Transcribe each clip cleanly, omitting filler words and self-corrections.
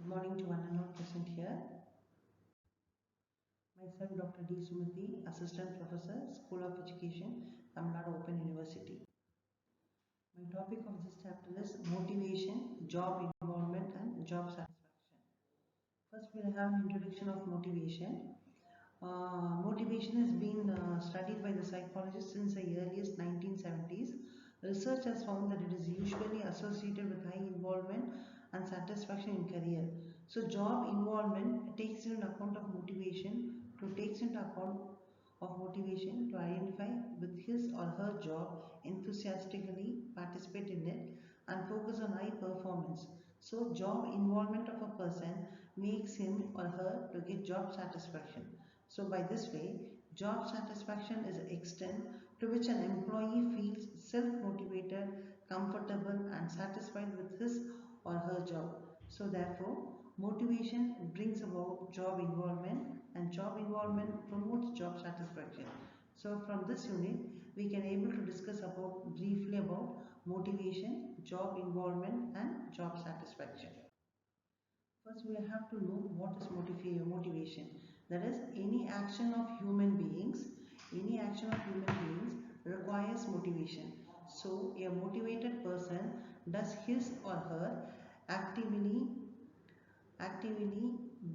Good morning to one and all present here. Myself Dr. D.SUMATHI, Assistant Professor, School of Education, Tamil Nadu Open University. My topic of this chapter is motivation, job involvement and job satisfaction. First we'll have an introduction of motivation. Motivation has been studied by the psychologists since the earliest 1970s. Research has found that it is usually associated with high involvement and satisfaction in career. So job involvement takes into account of motivation to identify with his or her job, enthusiastically participate in it and focus on high performance. So job involvement of a person makes him or her to get job satisfaction. So by this way, job satisfaction is an extent to which an employee feels self-motivated, comfortable and satisfied with his or her job. So therefore, motivation brings about job involvement and job involvement promotes job satisfaction. So from this unit, we can able to discuss briefly about motivation, job involvement and job satisfaction. First, we have to know what is motivation. That is, any action of human beings requires motivation. So, a motivated person does his or her actively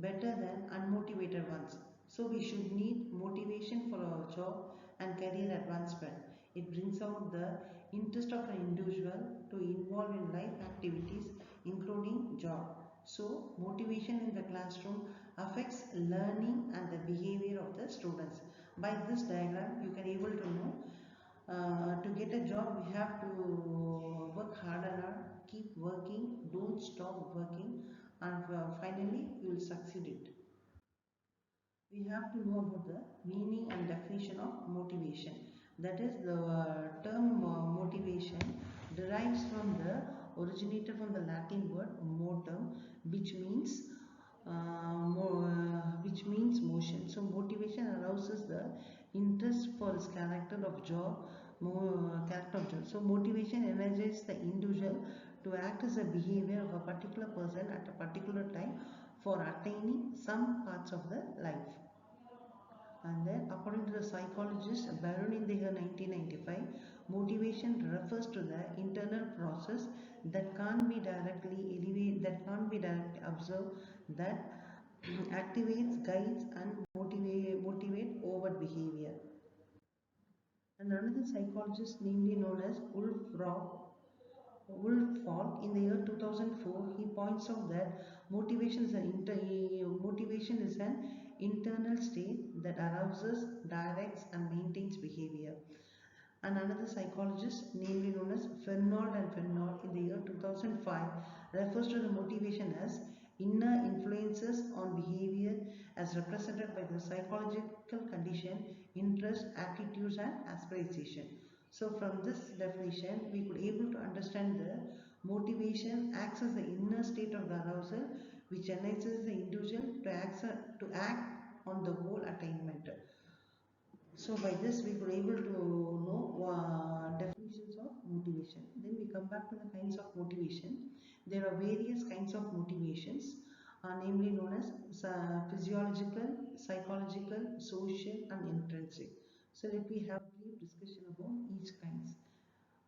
better than unmotivated ones. So, we should need motivation for our job and career advancement. It brings out the interest of an individual to involve in life activities including job. So, motivation in the classroom affects learning and the behavior of the students. By this diagram, you can able to know to get a job, we have to work hard and hard, keep working, don't stop working, and finally you will succeed it. We have to know about the meaning and definition of motivation. That is, the term motivation derives from the originated from the Latin word motum, which means motion. So motivation arouses the interest for his character of job. So motivation energizes the individual to act as a behavior of a particular person at a particular time for attaining some parts of the life. And then, according to the psychologist Baron in the year 1995, motivation refers to the internal process that can't be directly observed, that activates, guides and motivate overt behavior. And another psychologist, namely known as Wolford, in the year 2004, he points out that motivation is an internal state that arouses, directs and maintains behavior. And another psychologist, namely known as Fernald and Fernald, in the year 2005, refers to the motivation as inner influences on behavior as represented by the psychological condition, interest, attitudes and aspiration. So from this definition, we could able to understand the motivation acts as the inner state of the arousal which energizes the individual to act on the goal attainment. So by this we could able to know definitions of motivation. Then we come back to the kinds of motivation. There are various kinds of motivations, namely known as physiological, psychological, social and intrinsic. So let me have a brief discussion about each kinds.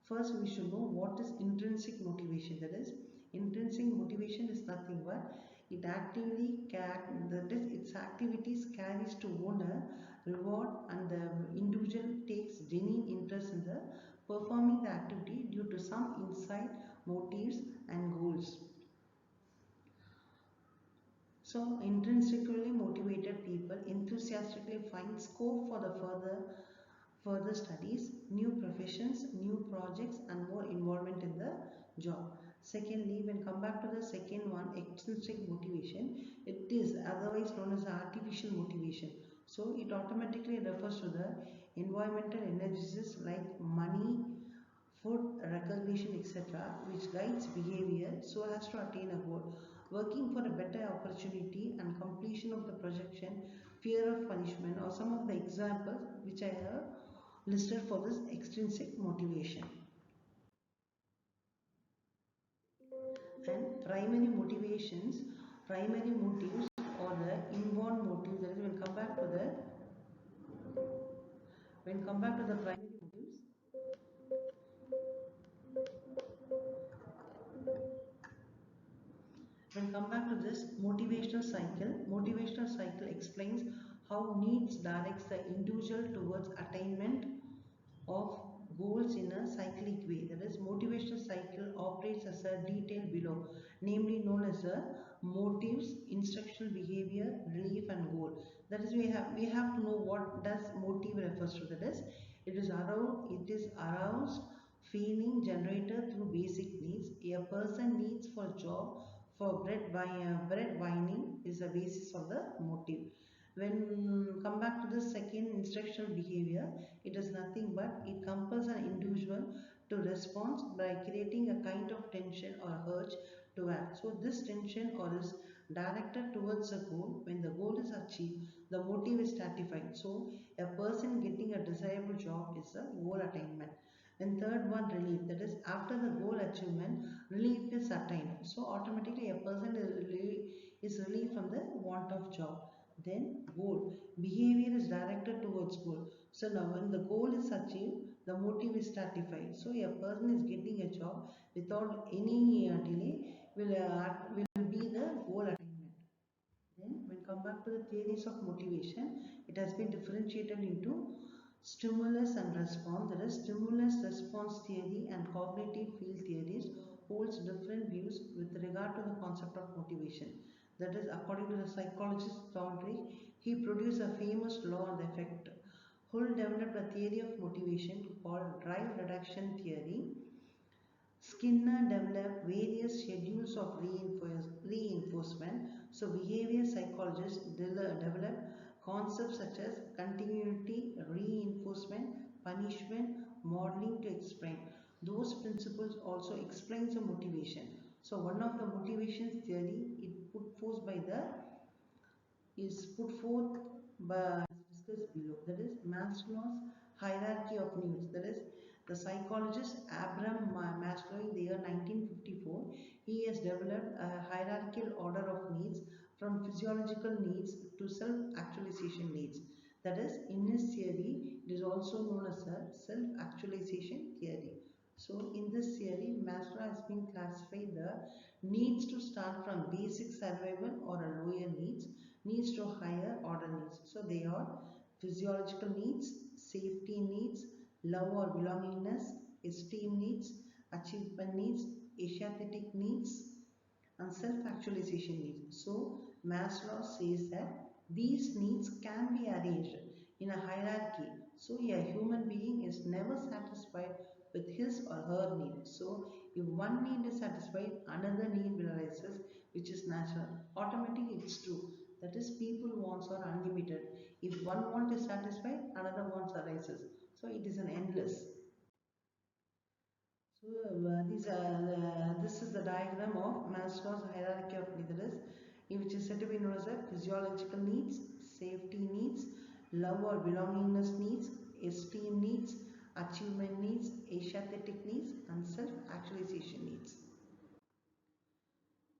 First, we should know what is intrinsic motivation. That is, intrinsic motivation is nothing but its activities carries to own a reward and the individual takes genuine interest in the performing the activity due to some insight, motives and goals. So, intrinsically motivated people enthusiastically find scope for the further studies, new professions, new projects and more involvement in the job. Secondly, when come back to the second one, extrinsic motivation, it is otherwise known as artificial motivation. So it automatically refers to the environmental energies like money, food, recognition, etc., which guides behavior so as to attain a goal. Working for a better opportunity and completion of the projection, fear of punishment are some of the examples which I have listed for this extrinsic motivation. And primary motivations primary motives or the inborn motives. That is, when come back to the primary motives, when come back to this motivational cycle explains how needs directs the individual towards attainment of goals in a cyclic way. That is, motivational cycle operates as a detail below, namely known as the motives, instructional behavior, relief, and goal. That is, we have to know what does motive refers to. That is, it is aroused feeling generated through basic needs. A person needs for a job, for bread whining is the basis of the motive. When come back to the second instructional behavior, it is nothing but it compels an individual to respond by creating a kind of tension or urge to act. So this tension or is directed towards a goal. When the goal is achieved, the motive is stratified. So a person getting a desirable job is a goal attainment. And third one, relief. That is, after the goal achievement, relief is attained. So automatically a person is relieved from the want of job. Then goal. Behavior is directed towards goal. So now when the goal is achieved, the motive is stratified. So a person is getting a job without any delay will be the goal attainment. Then when come back to the theories of motivation, it has been differentiated into stimulus and response. That is, stimulus response theory and cognitive field theories holds different views with regard to the concept of motivation. That is, according to the psychologist Thorndike, he produced a famous law on the effect. Hull developed a theory of motivation called drive reduction theory. Skinner developed various schedules of reinforcement. So, behavior psychologists develop concepts such as continuity, reinforcement, punishment, modeling to explain. Those principles also explains the motivation. So, one of the motivation theory it put forth by the is put forth by discussed below. That is Maslow's hierarchy of needs. That is the psychologist Abraham Maslow in the year 1954. He has developed a hierarchical order of needs from physiological needs to self-actualization needs. That is, in his theory, it is also known as a self-actualization theory. So, in this theory, Maslow has been classified the needs to start from basic survival or a lower needs to higher order needs. So, they are physiological needs, safety needs, love or belongingness, esteem needs, achievement needs, aesthetic needs, and self-actualization needs. So Maslow says that these needs can be arranged in a hierarchy. So a human being is never satisfied with his or her need. So if one need is satisfied, another need will arise, which is natural. Automatically it's true. That is, people wants are unlimited. If one want is satisfied, another wants arises. So it is an endless. So this is the diagram of Maslow's hierarchy of needs, which is said to be known as physiological needs, safety needs, love or belongingness needs, esteem needs, achievement needs, aesthetic needs, and self-actualization needs.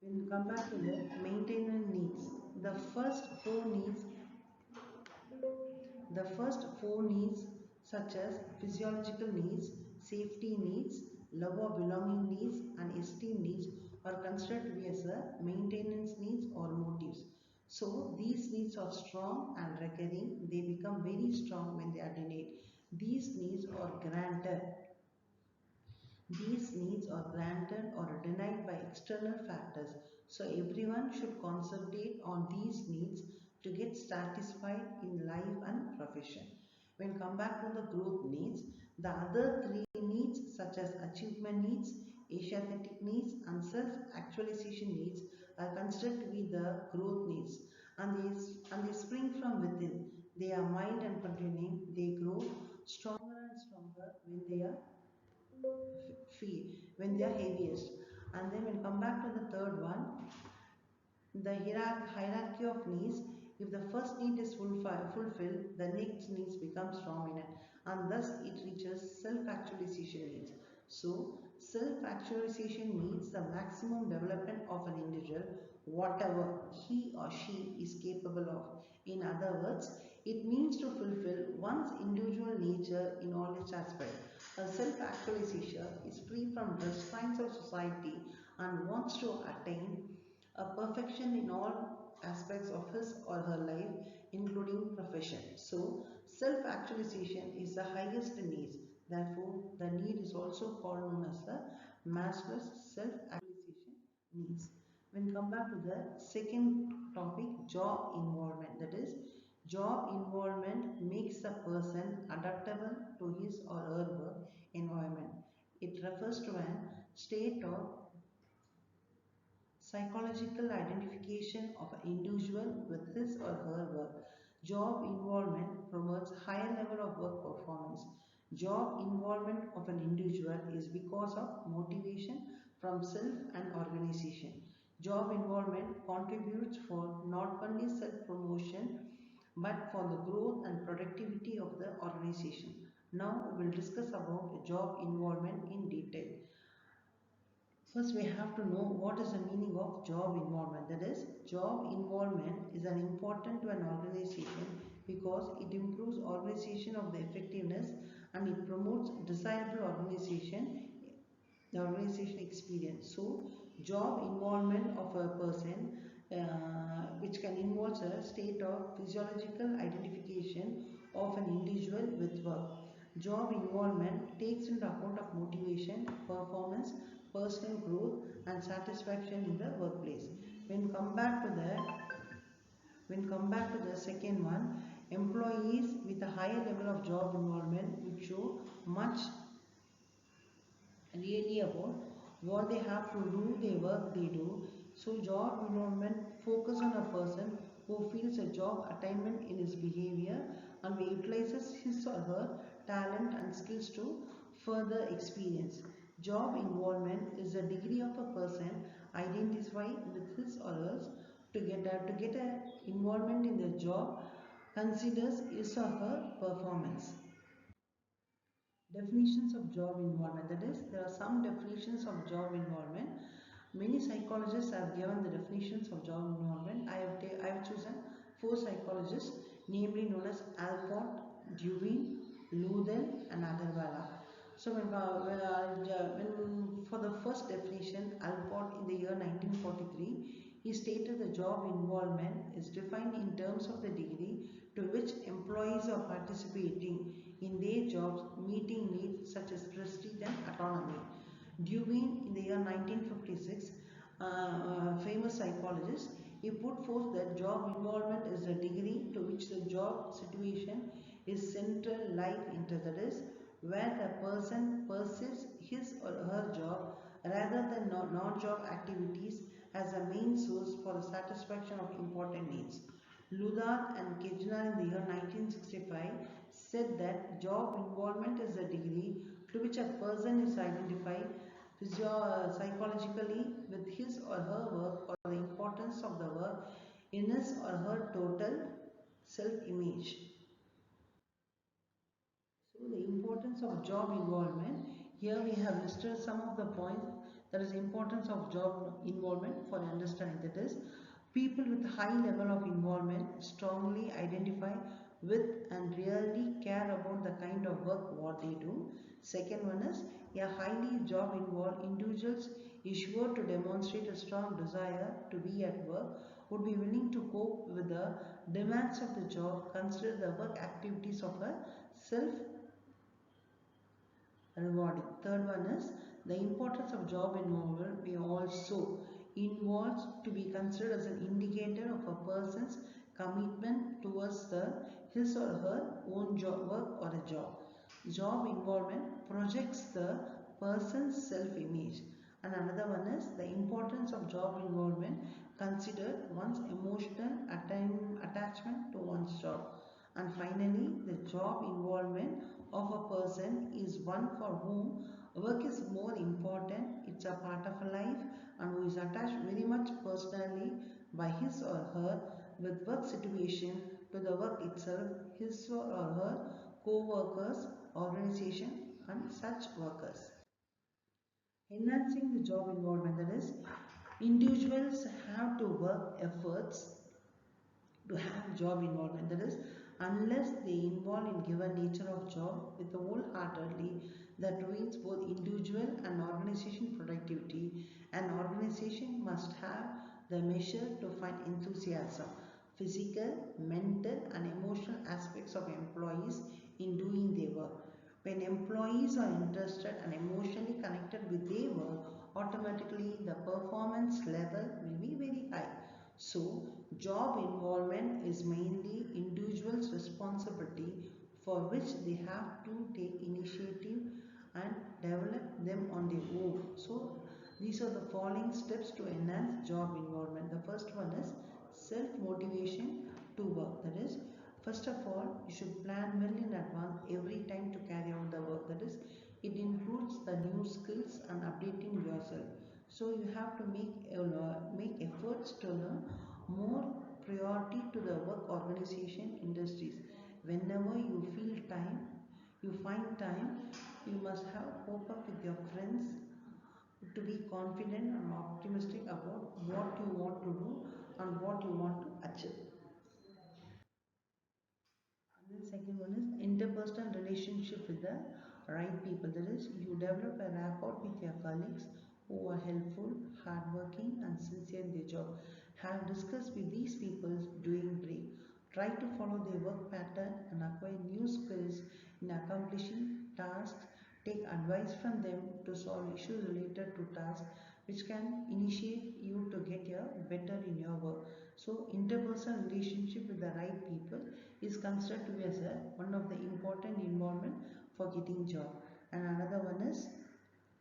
When we come back to the maintenance needs, the first four needs The first four needs, such as physiological needs, safety needs, love or belonging needs, and esteem needs, are considered to be as a maintenance needs or motives. So these needs are strong and recurring. They become very strong when they are denied. These needs are granted These needs are granted or denied by external factors. So everyone should concentrate on these needs to get satisfied in life and profession. When come back to the growth needs, the other three needs such as achievement needs, aesthetic needs and self-actualization needs are considered to be the growth needs, and they spring from within. They are mild and continuing. They grow stronger and stronger when they are heaviest. And then we'll come back to the third one, the hierarchy of needs. If the first need is fulfilled, the next needs become prominent, and thus it reaches self-actualization needs. So Self-actualization means the maximum development of an individual, whatever he or she is capable of. In other words, it means to fulfill one's individual nature in all its aspects. A self-actualization is free from restraints of society and wants to attain a perfection in all aspects of his or her life, including profession. So, self-actualization is the highest need. Therefore, the need is also called known as the Maslow's self-actualization needs. When come back to the second topic, job involvement, that is, job involvement makes the person adaptable to his or her work environment. It refers to an state of psychological identification of an individual with his or her work. Job involvement promotes higher level of work performance. Job involvement of an individual is because of motivation from self and organization. Job involvement contributes for not only self-promotion but for the growth and productivity of the organization. Now we will discuss about job involvement in detail. First, we have to know what is the meaning of job involvement. That is, job involvement is an important to an organization because it improves organization of the effectiveness and it promotes desirable organization, the organization experience. So, job involvement of a person which can involve a state of physiological identification of an individual with work. Job involvement takes into account of motivation, performance, personal growth and satisfaction in the workplace. When come back to the second one, employees with a higher level of job involvement would show much really about what they have to do, the work they do. So job involvement focus on a person who feels a job attainment in his behavior and utilizes his or her talent and skills to further experience. Job involvement is the degree of a person identify with his or hers to get a involvement in the job considers his or her performance. Definitions of job involvement, that is, there are some definitions of job involvement. Many psychologists have given the definitions of job involvement. I have chosen four psychologists, namely known as Alport, Dewey, Luden and Agarwala. So when for the first definition, Alport in the year 1943, he stated the job involvement is defined in terms of the degree to which employees are participating in their jobs, meeting needs such as prestige and autonomy. Dewey in the year 1956, famous psychologist, he put forth that job involvement is the degree to which the job situation is central life interest, that is, where the person perceives his or her job rather than non-job activities as a main source for the satisfaction of important needs. Luthar and Kitchener in the year 1965 said that job involvement is the degree to which a person is identified psychologically with his or her work or the importance of the work in his or her total self-image. So the importance of job involvement. Here we have listed some of the points that is importance of job involvement for understanding. That is, people with high level of involvement strongly identify with and really care about the kind of work what they do. Second one is a highly job involved individuals is sure to demonstrate a strong desire to be at work, would be willing to cope with the demands of the job, consider the work activities of a self rewarding. Third one is the importance of job involvement may also involves to be considered as an indicator of a person's commitment towards his or her own job work or a job. Job involvement projects the person's self-image. And another one is the importance of job involvement considered one's emotional attachment to one's job. And finally, the job involvement of a person is one for whom work is more important, it's a part of a life, and who is attached very much personally by his or her with work situation to the work itself, his or her co-workers, organization and such workers. Enhancing the job environment, that is, individuals have to work efforts to have job involvement, that is, unless they involve in given nature of job with wholeheartedly, that ruins both individual and organization productivity. An organization must have the measure to find enthusiasm, physical, mental and emotional aspects of employees in doing their work. When employees are interested and emotionally connected with their work, automatically the performance level will be very high. So, job involvement is mainly individuals' responsibility, for which they have to take initiative and develop them on their own. So, these are the following steps to enhance job involvement. The first one is self-motivation to work. That is, first of all, you should plan well in advance every time to carry out the work. That is, it includes the new skills and updating yourself. So you have to make efforts to learn more priority to the work organization industries. Whenever you feel time, you find time, you must have hope up with your friends to be confident and optimistic about what you want to do and what you want to achieve. And then second one is interpersonal relationship with the right people. That is, you develop a rapport with your colleagues who are helpful, hardworking, and sincere in their job. Have discussed with these people during break. Try to follow their work pattern and acquire new skills in accomplishing tasks. Take advice from them to solve issues related to tasks, which can initiate you to get better in your work. So interpersonal relationship with the right people is considered to be as one of the important involvement for getting job. And another one is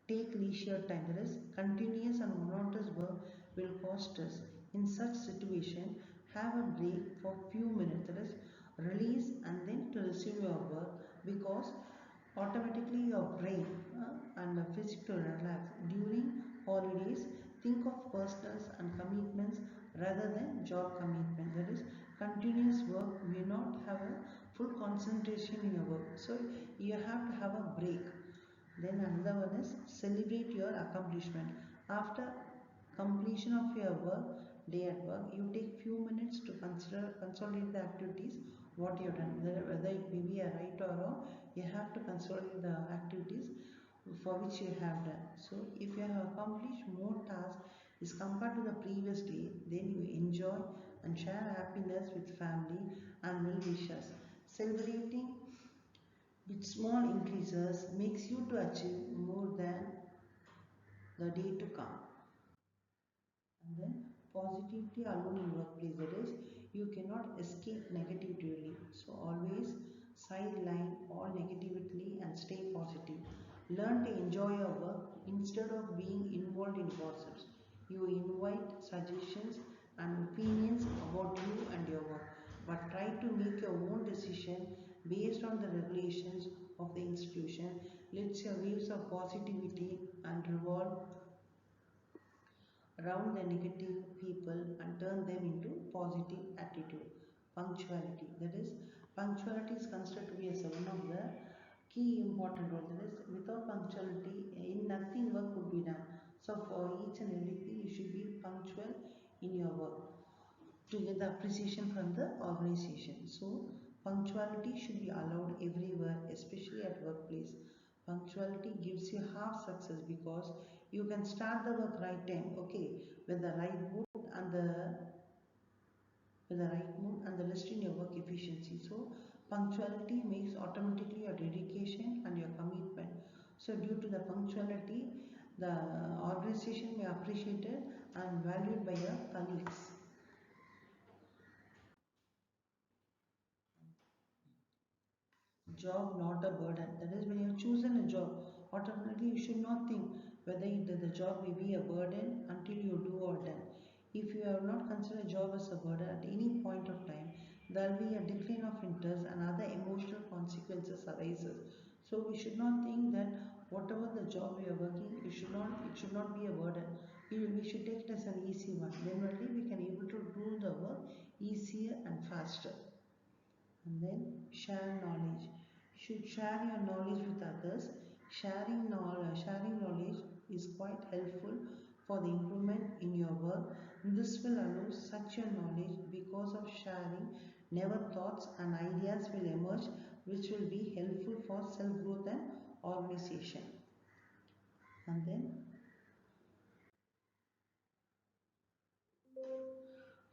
take leisure time. That is, continuous and monotonous work will cause stress. In such situation, have a break for few minutes. That is, release and then to resume your work, because automatically your brain and the physical relax during holidays. Think of personals and commitments rather than job commitment. That is, continuous work may not have a full concentration in your work, so you have to have a break. Then another one is celebrate your accomplishment. After completion of your day at work, you take few minutes to consolidate the activities what you have done. Whether it may be a right or wrong, you have to consolidate the activities for which you have done. So if you have accomplished more tasks as compared to the previous day, then you enjoy and share happiness with family and well wishers. Celebrating with small increases makes you to achieve more than the day to come. And then positivity alone in workplace, that is, you cannot escape negativity. So always sideline all negativity and stay positive. Learn to enjoy your work instead of being involved in gossips. You invite suggestions and opinions about you and your work, but try to make your own decision based on the regulations of the institution. Let your waves of positivity and revolve around the negative people and turn them into positive attitude. Punctuality, that is, punctuality is considered to be as one of the key important role. That is, without punctuality in nothing work would be done. So for each and everything you should be punctual in your work to get the appreciation from the organization. So punctuality should be allowed everywhere, especially at workplace. Punctuality gives you half success, because you can start the work right time, okay, with the right mood and the rest in your work efficiency. So punctuality makes automatically your dedication and your commitment. So due to the punctuality, the organization may appreciate it and valued by your colleagues. Job not a burden. That is, when you have chosen a job, automatically you should not think whether the job may be a burden until you do or done. If you have not considered job as a burden at any point of time, there will be a decline of interest and other emotional consequences arises. So we should not think that whatever the job we are working, it should not be a burden. We should take it as an easy one. Then only we can able to do the work easier and faster. And then share knowledge. You should share your knowledge with others. Sharing knowledge is quite helpful for the improvement in your work. This will allow such a knowledge because of sharing. Never thoughts and ideas will emerge which will be helpful for self-growth and organization. And then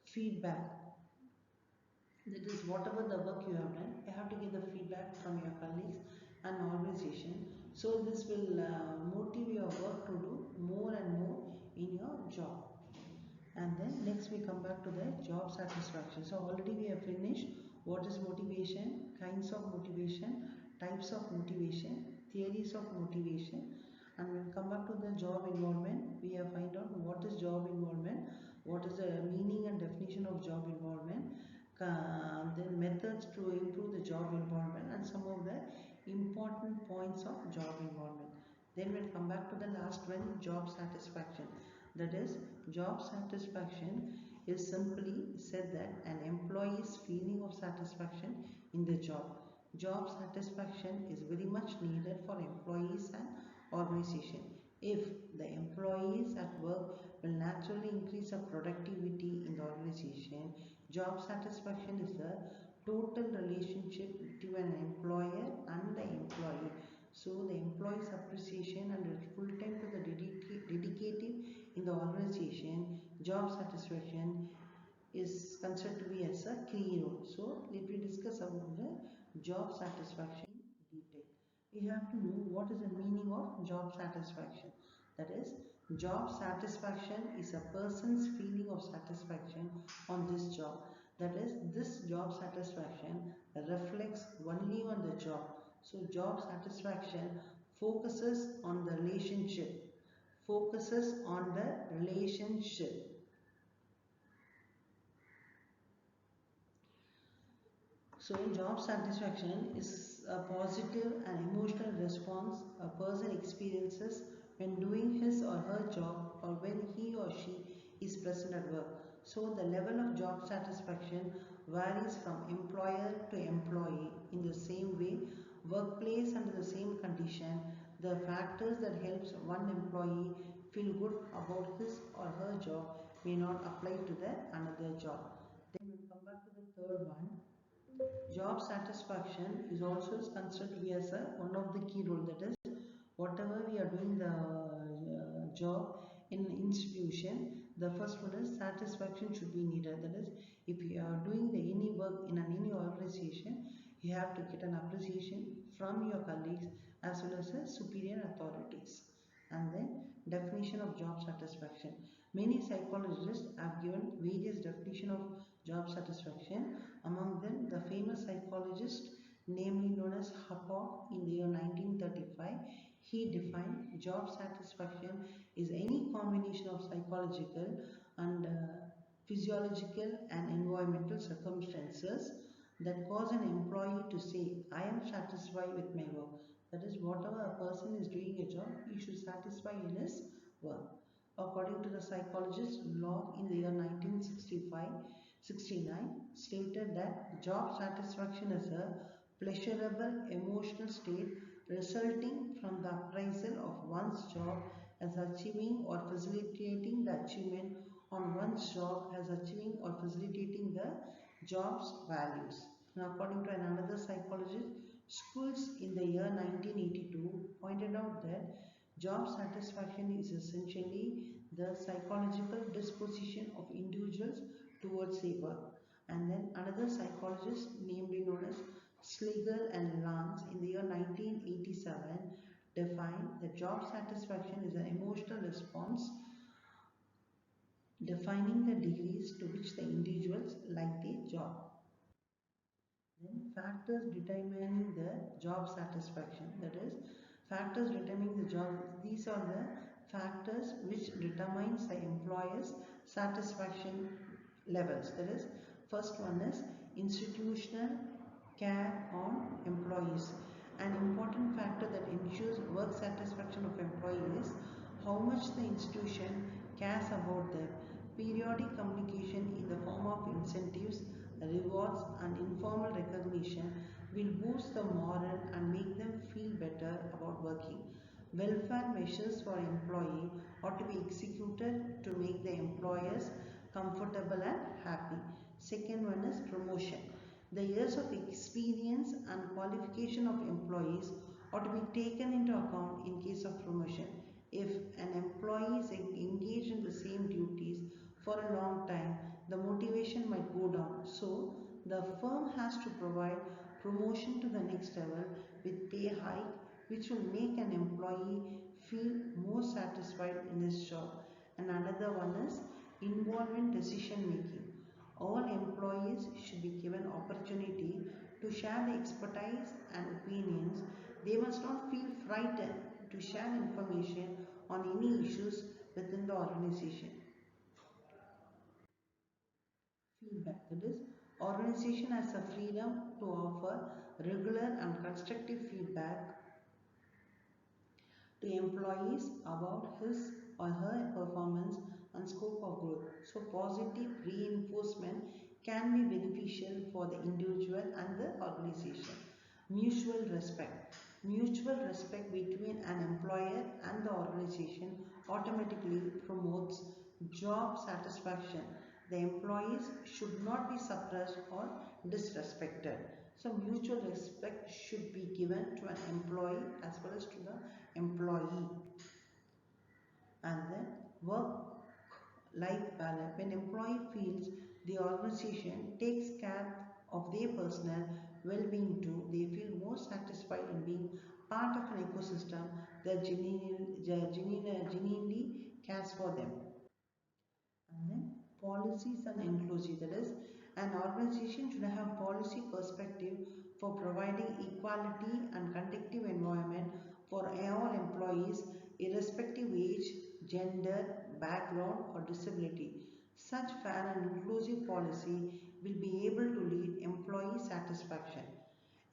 feedback. That is, whatever the work you have done, you have to get the feedback from your colleagues and organization. So this will motivate your work to do more and more in your job. And then next we come back to the job satisfaction. So already we have finished what is motivation, kinds of motivation, types of motivation, theories of motivation. And we'll come back to the job involvement. We have find out what is job involvement, what is the meaning and definition of job involvement, then methods to improve the job involvement, and some of the important points of job involvement. Then we'll come back to the last one, job satisfaction. That is, job satisfaction is simply said that an employee's feeling of satisfaction in the job. Job satisfaction is very much needed for employees and organization. If the employees at work will naturally increase the productivity in the organization, job satisfaction is the total relationship between an employer and the employee. So the employee's appreciation and full time to the dedicated in the organization, job satisfaction is considered to be as a key role. So let me discuss about the job satisfaction in detail. You have to know what is the meaning of job satisfaction. That is, job satisfaction is a person's feeling of satisfaction on this job. That is, this job satisfaction reflects only on the job. So job satisfaction focuses on the relationship. Focuses on the relationship. So job satisfaction is a positive and emotional response a person experiences when doing his or her job or when he or she is present at work. So the level of job satisfaction varies from employer to employee. In the same way, workplace under the same condition, the factors that helps one employee feel good about his or her job may not apply to the another job. Then we'll come back to the third one. Job satisfaction is also considered to be as one of the key role. That is, whatever we are doing the job in an institution, the first one is satisfaction should be needed. That is, if you are doing the any work in any organization, you have to get an appreciation from your colleagues as well as superior authorities. And then definition of job satisfaction. Many psychologists have given various definition of job satisfaction. Among them, the famous psychologist, namely known as Happock in the year 1935, he defined job satisfaction is any combination of psychological and physiological and environmental circumstances that cause an employee to say, I am satisfied with my work. That is, whatever a person is doing a job, he should satisfy in his work. According to the psychologist Locke in the year 1969 stated that job satisfaction is a pleasurable emotional state resulting from the appraisal of one's job as achieving or facilitating the achievement on one's job as achieving or facilitating the job's values. Now, according to another psychologist, Schools in the year 1982 pointed out that job satisfaction is essentially the psychological disposition of individuals towards their work. And then another psychologist, namely known as Schlegel and Lance in the year 1987, defined that job satisfaction is an emotional response defining the degrees to which the individuals like their job. Then factors determining the job satisfaction. That is, factors determining the job. These are the factors which determines the employer's satisfaction levels. That is, first one is institutional care on employees. An important factor that ensures work satisfaction of employees is how much the institution cares about them. Periodic communication in the form of incentives, rewards and informal recognition will boost the morale and make them feel better about working. Welfare measures for employee ought to be executed to make the employers comfortable and happy. Second one is promotion. The years of experience and qualification of employees ought to be taken into account in case of promotion. If an employee is engaged in the same duties for a long time, the motivation might go down. So, the firm has to provide promotion to the next level with pay hike, which will make an employee feel more satisfied in his job. And another one is involvement decision making. All employees should be given opportunity to share the expertise and opinions. They must not feel frightened to share information on any issues within the organization. Feedback, that is, organization has the freedom to offer regular and constructive feedback to employees about his or her performance and scope of growth. So positive reinforcement can be beneficial for the individual and the organization. Mutual respect. Mutual respect between an employer and the organization automatically promotes job satisfaction. The employees should not be suppressed or disrespected. So mutual respect should be given to an employee as well as to the employee. And then work life balance. When employee feels the organization takes care of their personal well-being too, they feel more satisfied in being part of an ecosystem that genuinely cares for them. And then policies and inclusive, that is, an organization should have policy perspective for providing equality and conducive environment for all employees irrespective age, gender, background or disability. Such fair and inclusive policy will be able to lead employee satisfaction.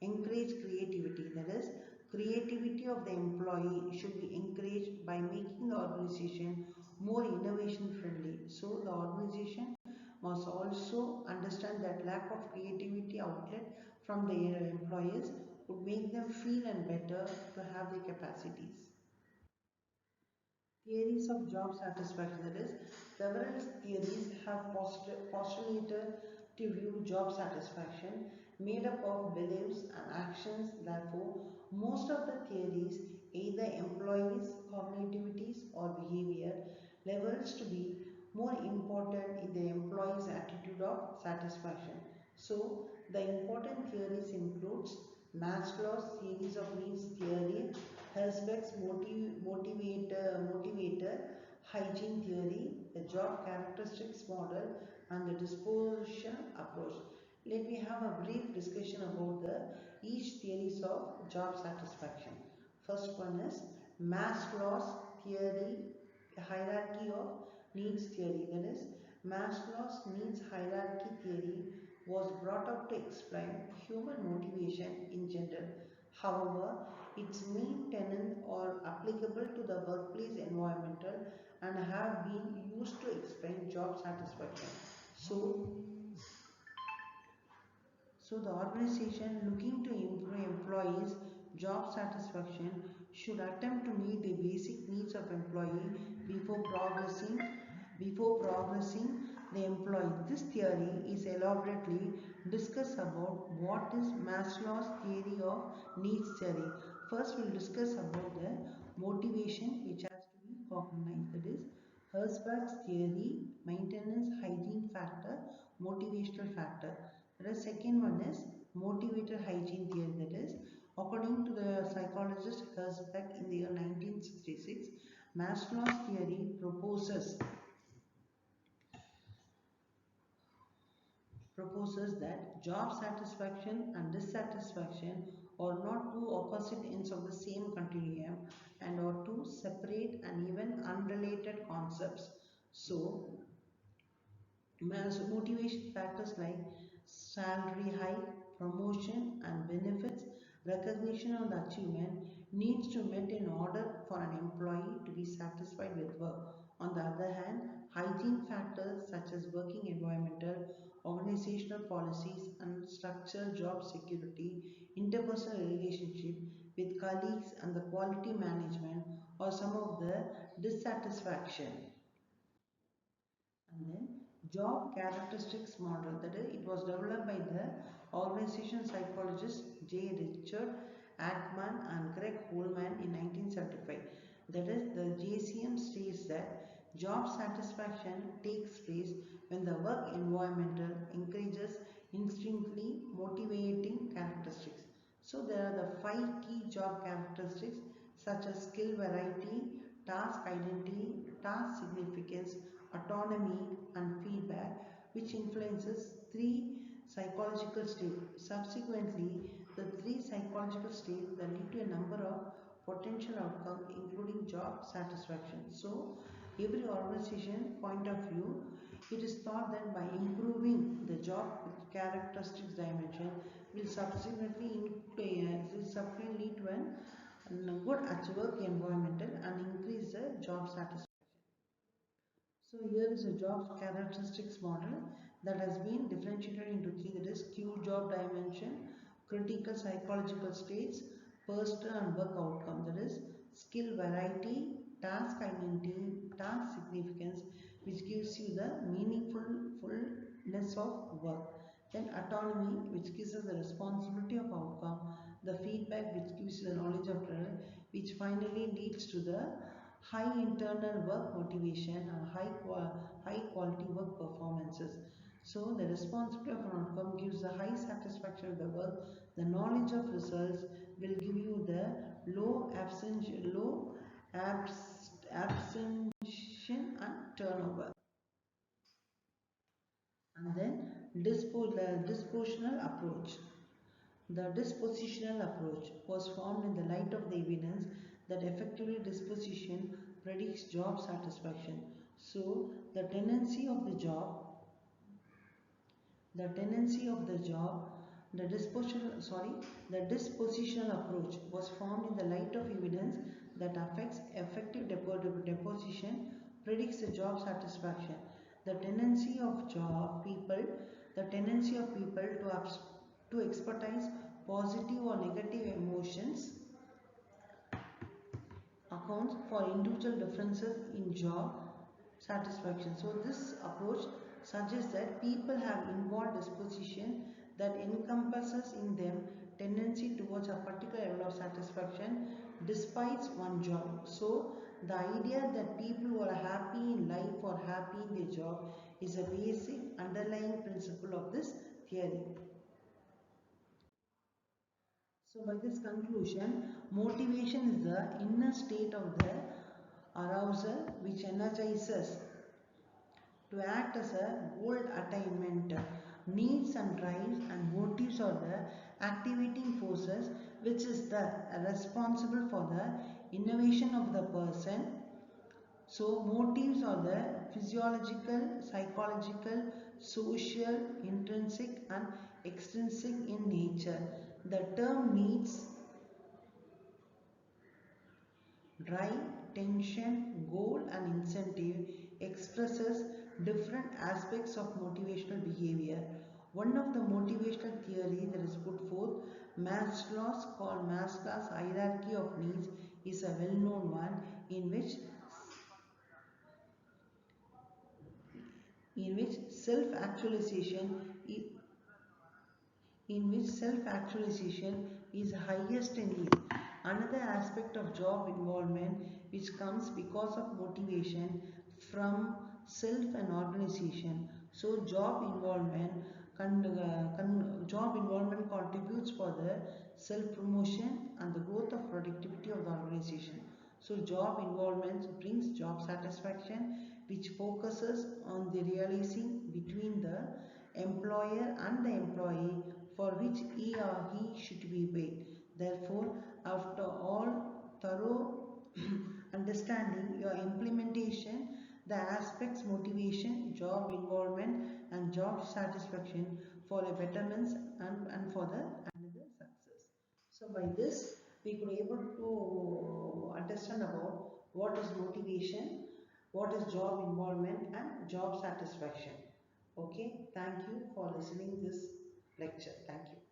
Encourage creativity, that is, creativity of the employee should be encouraged by making the organization more innovation friendly. So the organization must also understand that lack of creativity outlet from their employees would make them feel and better to have the capacities. Theories of job satisfaction, that is, several theories have postulated to view job satisfaction made up of beliefs and actions. Therefore, most of the theories either employees' cognitivities or behavior levels to be more important in the employee's attitude of satisfaction. So, the important theories includes Maslow's theories of needs theory, Herzberg's motivator hygiene theory, the job characteristics model, and the disposition approach. Let me have a brief discussion about each theories of job satisfaction. First one is Maslow's theory, hierarchy of needs theory. That is, Maslow's needs hierarchy theory was brought up to explain human motivation in general. However, its main tenets are applicable to the workplace environmental and have been used to explain job satisfaction. So, so the organization looking to improve employees' job satisfaction should attempt to meet the basic needs of employee before progressing the employee. This theory is elaborately discussed about what is Maslow's theory of needs theory. First, we'll discuss about the motivation which has to be cognized. That is Herzberg's theory, maintenance, hygiene factor, motivational factor. The second one is motivator hygiene theory. That is, according to the psychologist Herzberg in the year 1966, Maslow's theory proposes that job satisfaction and dissatisfaction are not two opposite ends of the same continuum and are two separate and even unrelated concepts. So, motivation factors like salary hike, promotion and benefits, recognition of the achievement needs to met in order for an employee to be satisfied with work. On the other hand, hygiene factors such as working environmental, organizational policies and structural job security, interpersonal relationship with colleagues and the quality management or some of the dissatisfaction. And then job characteristics model, that is, it was developed by the organization psychologist J. Richard Ackman and Greg Holman in 1975. That is, the JCM states that job satisfaction takes place when the work environment encourages instinctively motivating characteristics. So there are the five key job characteristics such as skill variety, task identity, task significance, autonomy and feedback, which influences three psychological states. Subsequently, the three psychological states that lead to a number of potential outcomes including job satisfaction. So every organization point of view, it is thought that by improving the job characteristics dimension will subsequently lead to a good work environment and increase the job satisfaction. So here is a job characteristics model that has been differentiated into three, that is Q job dimension, critical psychological states, personal and work outcome, that is skill variety, task identity, task significance, which gives you the meaningfulness of work. Then autonomy, which gives us the responsibility of outcome, the feedback, which gives you the knowledge of trial, which finally leads to the high internal work motivation and high quality work performances. So the responsibility of an outcome gives the high satisfaction of the work. The knowledge of results will give you the low abstention and turnover. And then dispositional approach. The dispositional approach was formed in the light of the evidence that effectively disposition predicts job satisfaction. So the tendency of the job, the dispositional approach was formed in the light of evidence that affects effective deposition predicts the job satisfaction. The tendency of people to expertise positive or negative emotions accounts for individual differences in job satisfaction. So this approach suggests that people have involved disposition that encompasses in them tendency towards a particular level of satisfaction despite one job. So the idea that people who are happy in life or happy in their job is a basic underlying principle of this theory. So by this conclusion, motivation is the inner state of the arousal which energizes to act as a goal attainment. Needs and drives and motives are the activating forces which is the responsible for the innovation of the person. So motives are the physiological, psychological, social, intrinsic and extrinsic in nature. The term needs, drive, tension, goal and incentive expresses different aspects of motivational behavior. One of the motivational theory that is put forth, Maslow's hierarchy of needs, is a well-known one in which self-actualization is highest in need. Another aspect of job involvement which comes because of motivation from self and organization. So job involvement contributes for the self promotion and the growth of productivity of the organization. So job involvement brings job satisfaction which focuses on the realizing between the employer and the employee for which he or he should be paid. Therefore, after all thorough understanding your implementation, the aspects motivation, job involvement and job satisfaction for a betterment and for the another success. So by this we could able to understand about what is motivation, what is job involvement and job satisfaction. Okay, thank you for listening this lecture. Thank you.